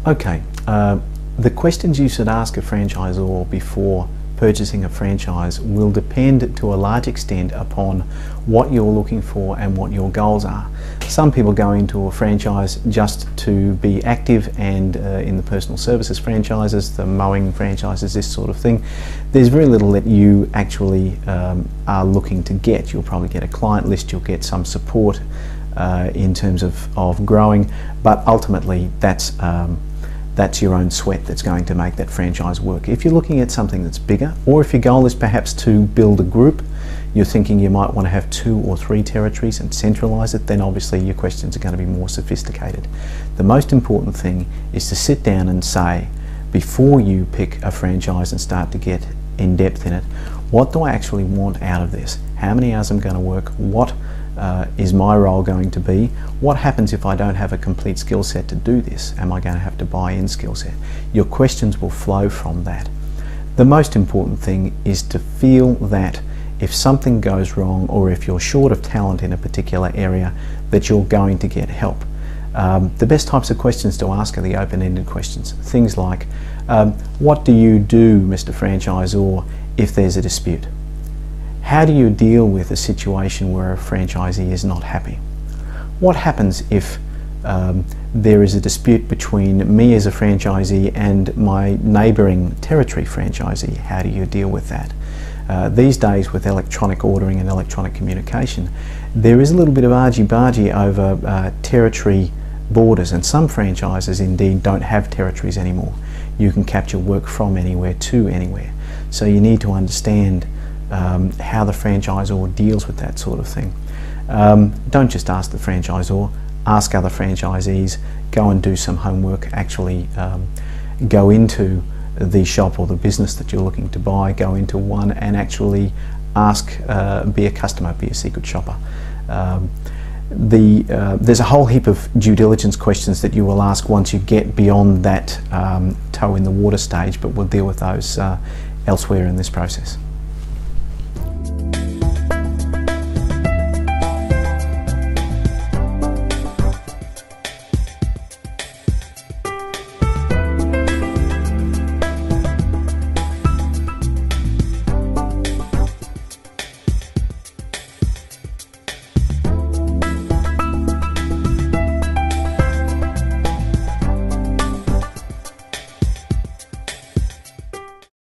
Okay, the questions you should ask a franchisor before purchasing a franchise will depend to a large extent upon what you're looking for and what your goals are. Some people go into a franchise just to be active and in the personal services franchises, the mowing franchises, this sort of thing. There's very little that you actually are looking to get. You'll probably get a client list, you'll get some support in terms of growing, but ultimately that's your own sweat that's going to make that franchise work. If you're looking at something that's bigger, or if your goal is perhaps to build a group, you're thinking you might want to have 2 or 3 territories and centralize it, then obviously your questions are going to be more sophisticated. The most important thing is to sit down and say, before you pick a franchise and start to get in depth in it, what do I actually want out of this? How many hours am I going to work? What is my role going to be? What happens if I don't have a complete skill set to do this? Am I going to have to buy in skill set? Your questions will flow from that. The most important thing is to feel that if something goes wrong, or if you're short of talent in a particular area, that you're going to get help. The best types of questions to ask are the open-ended questions. Things like, what do you do, Mr. Franchisor, if there's a dispute? How do you deal with a situation where a franchisee is not happy? What happens if there is a dispute between me as a franchisee and my neighbouring territory franchisee? How do you deal with that? These days, with electronic ordering and electronic communication, there is a little bit of argy-bargy over territory borders, and some franchises indeed don't have territories anymore. You can capture work from anywhere to anywhere. So you need to understand how the franchisor deals with that sort of thing. Don't just ask the franchisor, ask other franchisees, go and do some homework, actually go into the shop or the business that you're looking to buy, go into one and actually ask, be a customer, be a secret shopper. There's a whole heap of due diligence questions that you will ask once you get beyond that toe in the water stage, but we'll deal with those elsewhere in this process.